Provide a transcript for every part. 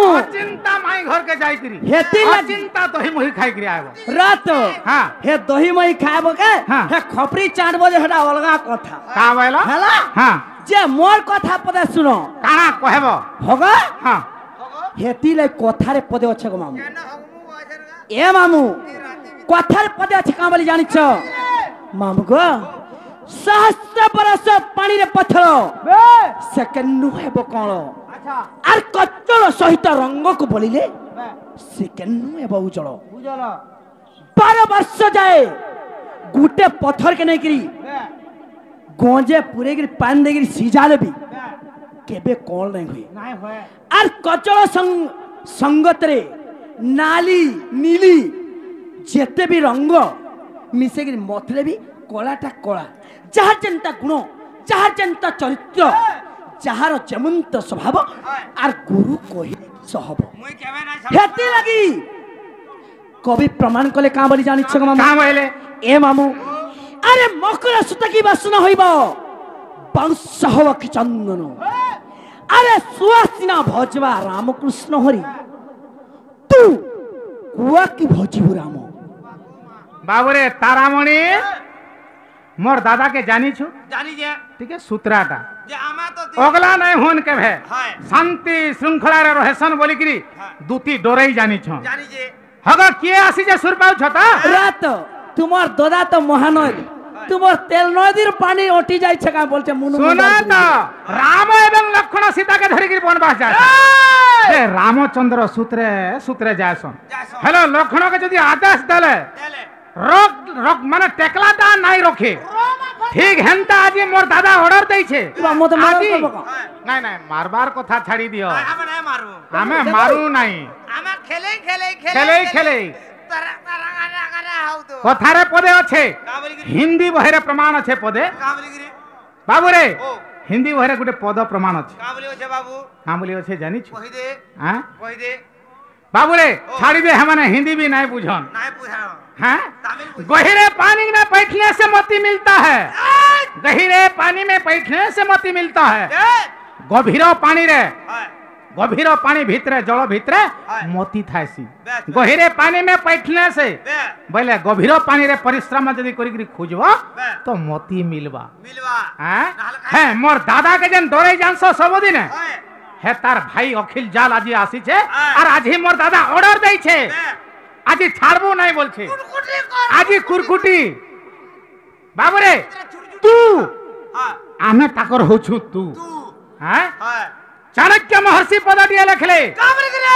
मामू चिंता माई घर के जाई करी हेती लगी चिंता दही मुही खाई करी आबो रात हां हे दही मही खाबो के हाँ। हे खपरी चाटबो जे हेटा अलगा कथा का बोला हैला हां जे मोर कथा पदे सुनो काना कहबो होगा हां हेती ले कथारे पदे अच्छे गो मामू ए मामू कथारे पदे अच्छे का बोली जानि छ मामू गो सहस्र बरस पानी रे पत्थर से केनु हेबो कोन अच्छा आर कच्चल सहित रंग को बोलिले से केनु हेबो उजळ बुझल 12 वर्ष जाए गुटे पत्थर के नहीं गिरी गोंजे पूरे गिरी पान दे गिरी सीजाले भी केबे कॉल नहीं हुई नहीं होए आर कचड़ संगत रे नाली नीली जेते भी रंग मिसे गिरी मतले भी कलाटा कला जहाँ जनता गुण जहाँ जनता चरित्र जहाँ जमंत स्वभाव आर गुरु कहि सहब मुई केबे नहीं हेती लगी कवि प्रमाण कले का बोली जानि छ मामू का बोले ए मामू अरे मकर सुत की बासना होइबो वंश हव कि चंदन अरे सुवासिना भजवा रामकृष्ण हरि तू कुआ की भजिबु राम बाबूरे तारामणि मोर दादा के जानी छु जानी जे ठीक है सूत्राटा जे आमा तो ओगला नहीं होन के भे हाय शांति श्रृंखला रे रहेसन बोली करी दूती डोरई जानी छ जानी जे हगा किए आसी जे सुर पाउ छता रात तुमार दादा तो महानद तुमार तेल नदीर पानी ओटी जाय छ का बोलते मुनु सुना तो राम एवं लक्ष्मण सीता के धरि करी वनवास जाय हे रामचंद्र सूत्रे सूत्रे जायसन हेलो लक्ष्मण के जदी आदेश देले रोक रोक माने टेकला दा नहीं रखे ठीक हेंता आज मोर दादा ऑर्डर देई छे मत मारो आजी करबो नहीं नहीं मारबार कथा छाड़ी दियो आमा नहीं मारू हमें मारू नहीं आमा खेले खेले खेले खेले तारा तारा गाना गाना हाउ तो कथारे पदे अच्छे का बोली गिरी हिंदी बहरे प्रमाण अच्छे पदे का बोली गिरी बाबू रे ओ हिंदी बहरे गुटे पद प्रमाण अच्छे का बोली छे बाबू हाँ बोली अच्छे जानी छु कहि दे हाँ कहि दे बाबू रे छाड़ी दे हमने हिंदी भी नहीं बुझन नहीं पूछा हाँ तमिल पूछ गहरे पानी में बैठने से मोती मिलता है गहरे पानी में बैठने से मोती मिलता है गभीर पानी रे हाय गभीर पानी भितरे जल भितरे हाय। मोती थासी बेस, बेस। गहरे पानी में बैठने से बे बोले गभीर पानी रे परिश्रम यदि करी खोजबो बे तो मोती मिलबा मिलवा हैं नहल है मोर दादा के जन डोरे जानसो सब दिन हाय है तार भाई अखिल जाल आज आसी छे हाँ। और आज ही मोर दादा ऑर्डर दई छे बे आज छाड़बो नहीं बोल छे कुटकुटी कर आज कुरकुटी बाबू रे चुरचुर तू हां आमे ताकर होछु तू तू हैं हाय चाणक्य महर्षि पदटिया लिखले का बोली गिरी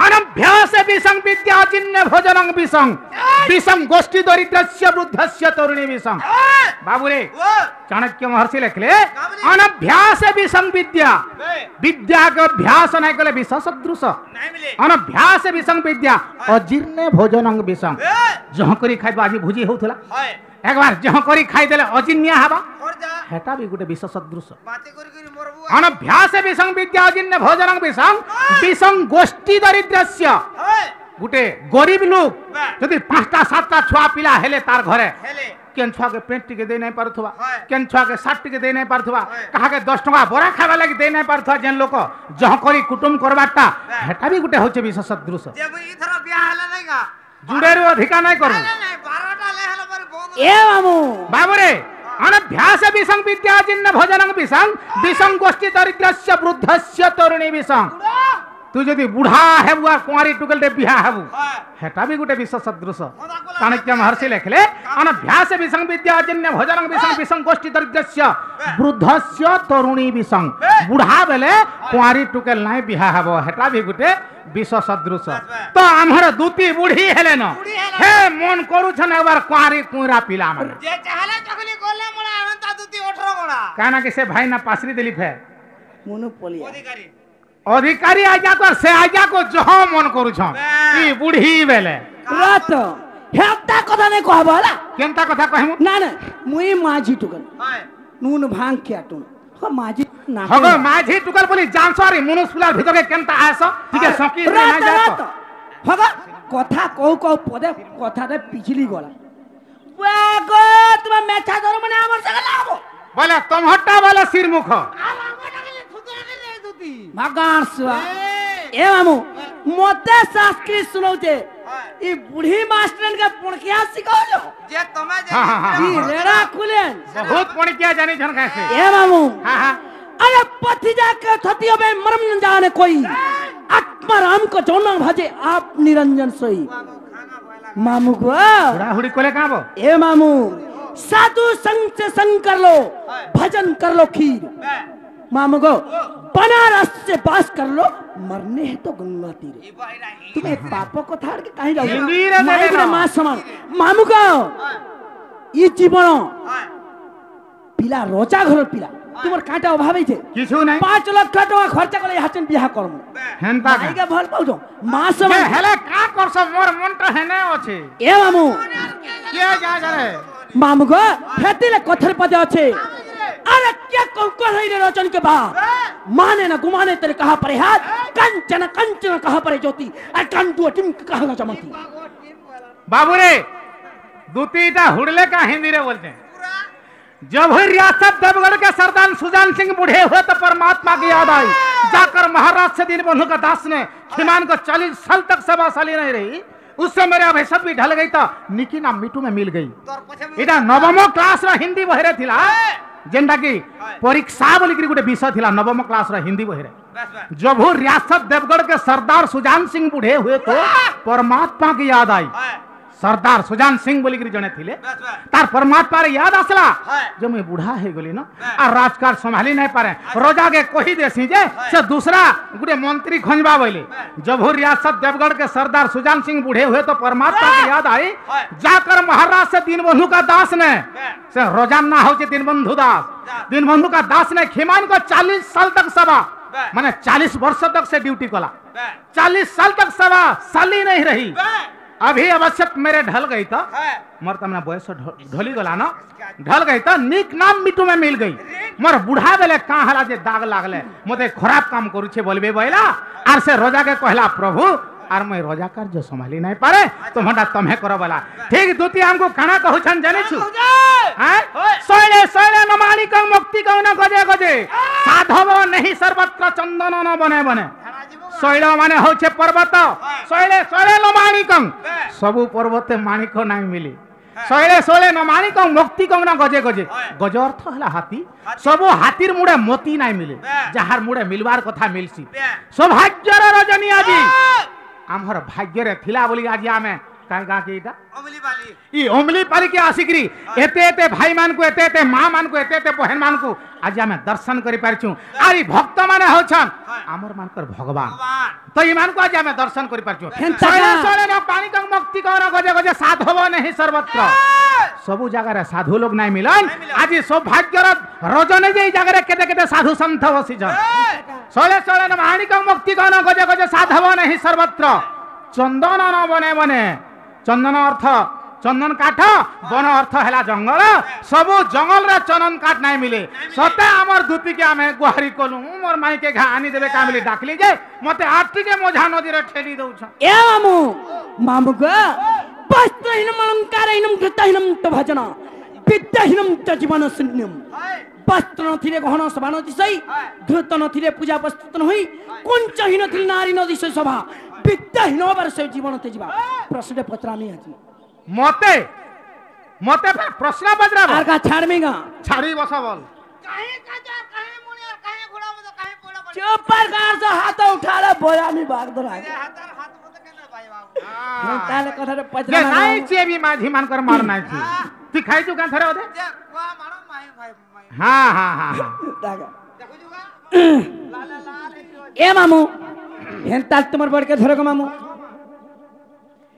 अनभ्यास विसंग विद्या जिन्न भोजनं विसंग विसंग गोष्ठी दरिद्रस्य वृद्धस्य तरुणी विसंग बाबू रे वो चाणक्य महर्षि लिखले अनभ्यास विसंग विद्या बे विद्या के अभ्यास नहीं कले विष सदृश नहीं मिले अनभ्यास विसंग विद्या अजीर्ण भोजनं विसंग बे जहाँ करी खाइबा आज भुजी होउथला हाय एक बार जहाँ करी खाई देले अजीर्ण हवा और जा हेटा भी गुटे विष सदृश बातें करी मोरबू अनभ्यास विसंग विद्या अजीर्ण भोजनं विसंग विसंग गोष्ठी दरिद्रस्य हाय गुटे गरीब लोग बे यदि 5टा 7टा छुआ पिला हेले तार घरे हेले केन छुआ के पेट टिके दे नहीं पारथुवा हाय। केन छुआ के 60 टिके दे नहीं पारथुवा हाय। कहा के 10 टका बरा खावा लगी दे नहीं पारथुवा जेन लोक जह करी कुटुम करबाटा बे। हेटा भी गुटे होचे विशेष सदृश जब इथर बियाह हला नहीं का जुड़ेरो अधिका नहीं करू नहीं नहीं 12टा ले हला पर बहुत ए मामू बाबू रे अनभ्यास विसंग विद्या जिन्न भोजनं विसंग विसंग गोष्ठी दरिद्रस्य वृद्धस्य तरुणी विसंग तू जदि बुढ़ा हेबु आ कुंवारी टुकल रे बिहा हेबु हाय हेटा भी गुटे विशेष सदृश चाणक्य महर्षि लिखले अनभ्यास विसंग विद्या जिन्न भोजनं विसंग विसंग गोष्ठी दरिद्रस्य वृद्धस्य तरुणी विसंग बुढ़ा बेले कुंवारी टुकल नहीं बिहा हेबो हेटा भी गुटे विष सदृश तो आमर दूती बुढ़ी हेले न हे मन करू छन एक बार कुंवारी कुंरा पिला माने जे चाहले चखली कोले मोला अनंता दुती 18 गोड़ा कहना कि से भाई ना पासरी दिली फे मुनु पोलिया अधिकारी अधिकारी आजा तो से आजा को जहाँ मन करू छन ई बुढ़ी बेले रात हेता कथा नहीं कहबो हला केनता कथा कहमु ना ना मुई माझी टुकल हाय नून भांग क्या टुन हो माझी ना हगो माझी टुकल बोली जानसरी मुनुसुलार भीतर के केनता आस ठीक है सकी रे ना रात जा रात होगा कथा कहू पदे कथा रे पिछली गला वे गो तुम मेछा धर मने हमर संग लागबो बोले तुम हट्टा वाला सिर मुख आला गोटा के फुतरा के रे दुती भगवान सुआ ए मामू मते संस्कृत सुनौते ई बूढ़ी मास्टरन के पुणकिया सिखाओ जे तमे जे हाँ, हाँ, हाँ, ई रेड़ा खुलेन बहुत पणकिया जानी छन कैसे ए मामू हां हां अरे पथिजा के थतियो बे मरम न जाने कोई आत्माराम को जोना भाजे आप निरंजन सोई खाना बोला मामू को बुढ़ा हुड़ी कोले कहां बो ए मामू साधु संग से संग कर लो भजन कर लो खीर मामू को बनारस से पास कर लो मरने है तो गंगा तीर ई बहिरा तुम्हें पापों को थाड़ के कहीं जाओगे हिंदी रे माइक देना। रे मां समान मामू को ये जीवन पिला रोचा घर पिला तुम्हार काटा अभाव छे किछु नहीं 5 लाख टका खर्चा करे हाचन बियाह करम हेनता माई के भल पाउजो मां के समान हेले का करस मोर मन तो हेने अछि ए मामू के जा करे मामू को फेतिले कथर पदे अच्छे अरे क्या कंकर है रे रोचन के बा माने ना गुमाने तेरे कहा परे हाथ कंचन कंचन कहा परे ज्योति और कंटू टिम कहा चमकी बाबू रे दूतीटा हुड़ले का हिंदी रे बोलते हैं जब हुई रियासत देवगढ़ के सरदार सुजान सिंह बूढ़े हुए तो परमात्मा की याद आई जाकर महाराज से दीनबंधु का दास ने खिमान को 40 साल तक सेवा साली नहीं रही उससे मेरे अभिषेक भी ढल गई तो निकी ना मिटू में मिल गई तोर पछे इटा नवम क्लास रा हिंदी बहिरे थिला जेंटा की परीक्षा बोली गोटे विषय थिला नवम क्लास रा हिंदी बहिरे बस बस जब वो रियासत देवगढ़ के सरदार सुजान सिंह बूढ़े हुए तो परमात्मा की याद आई सरदार सुजान सिंह बोली जने थिले बस बस तार परमात्मा रे याद आसला है। जो मैं बूढ़ा है गली ना आ राजकार संभाली नहीं पारे रोजा के कोही देसी जे से दूसरा गुटे मंत्री खंजबा बोले जब हो रियासत देवगढ़ के सरदार सुजान सिंह बूढ़े हुए तो परमात्मा की याद आई जाकर महाराज से दीनबंधु का दास ने से रोजाना हो दीनबंधु दास दीनबंधु का दास ने खिमान को 40 साल तक सभा माने 40 वर्ष तक से ड्यूटी कला 40 साल तक सभा साली नहीं रही अभी आवश्यक मेरे ढल गई तो मोर तमना बयस ढली गला ना ढल गई तो निक नाम मिटू में मिल गई मोर बुढ़ा बेले का हला जे दाग लागले मते खराब काम करू छे बोलबे बोला आर से रोजा के कहला प्रभु आर मैं रोजा कर जो संभाली नहीं पारे तो हटा तुम्हें करो बोला ठीक दूती हमको खाना कहू छन जाने छु हैं सोइले सोइले नमानी का मुक्ति को न गजे गजे साधव नहीं सर्वत्र चंदन न बने बने शैल माने होचे पर्वत शैले शैले न माणिकं सबु पर्वते माणिक नाही मिले शैले शैले न माणिकं मुक्ति कं न गजे गजे गज अर्थ हला हाथी सबु हाथीर मुडे मोती नाही मिले जहार मुडे मिलवार कथा मिलसी सौभाग्यर रजनी आजी आमहर भाग्य रे थिला बोली आज आमे काई गा के इटा अमली वाली ई ओमली पाली के आसिकरी एते एते भाई मान को एते एते मां मान को एते एते बहन मान को आज हमें दर्शन करि पारछु आरी भक्त माने होछन हमर मानकर भगवान तो ई मान को आज हमें दर्शन करि पारछु सोले सोले न पानी का मुक्ति का न गजे गजे साधव नहीं सर्वत्र सबु जगह रे साधु लोग नहीं मिलन आज सौभाग्य रजने जे जगह रे केते केते साधु संत बसी जन सोले सोले न पानी का मुक्ति का न गजे गजे साधव नहीं सर्वत्र चंदन न बने बने चंदन अर्थ चंदन काठ वन अर्थ है जंगल सबु जंगल रे चंदन काठ नहीं मिले सते हमर धुती के आमे गुहारी कोलु मोर माई के घानी देबे का मिली डाकली जे मते आटी के मोझा नदी रे ठेली दउ छ ए मामू मामू को वस्त्रहीनम अलंकारहीनम धृतहीनम तो भजन विद्याहीनम च जीवन शून्यम वस्त्र नथिले गहन सभा नदिसई धृत नथिले पूजा प्रस्तुत न होई कुंचहीन थिल नारी नदिसई सभा विद्याहीन वर्ष जीवन ते जीवा प्रश्न पचरामी अछि मते मते प्रश्न पचरा आर का छाड़मेगा छाड़ी बसा बोल काहे काजा काहे मुनिया काहे घोड़ा मत काहे पोला पड़ चुपर कार से हाथ उठा ले बोयामी भाग दो आगे हाथर हाथ मत केना भाई बाबू ताले कथा रे जे पचरा नाही छे भी माझी मान कर मारना छी तू खाई तू का थरे ओदे जे कोआ मारो माई भाई माई हां हां हां दागा देखो जुगा लाल लाल ए मामू हेंता तुमर बड़ के धरक मामू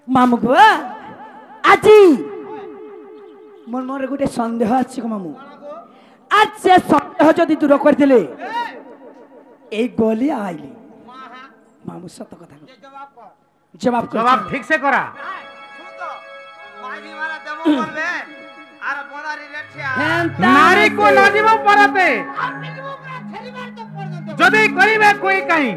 मामू को আজি मोर मोर गोटे संदेह अछि को मामू आज से संदेह जदि दूर कर देले ए गोली आइली मामू सत कथा जवाब कर जवाब ठीक से करा सुन तो माई मारा देमो करबे आर बोनारी रेठिया नारी को न जीव परते जदि करिवे कोई कहीं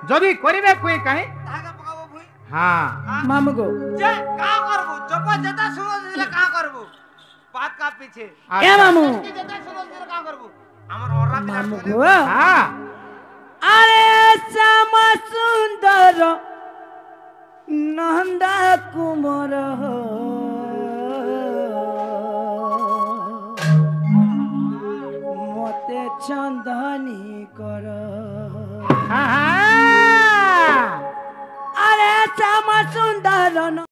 जदि करिवे कोई कहीं धागा पकाबो भुई हां मामू को जे का करबो जब जता सुनो दिले का करबो बात का पीछे ए मामू जता सुनो दिले का करबो हमर औरत मामू को हां अरे श्याम सुंदर ନନ୍ଦା କୁମର ମତେ ଚନ୍ଦନୀ କର ଆହା ଆରେ ଶ୍ୟାମ ସୁନ୍ଦର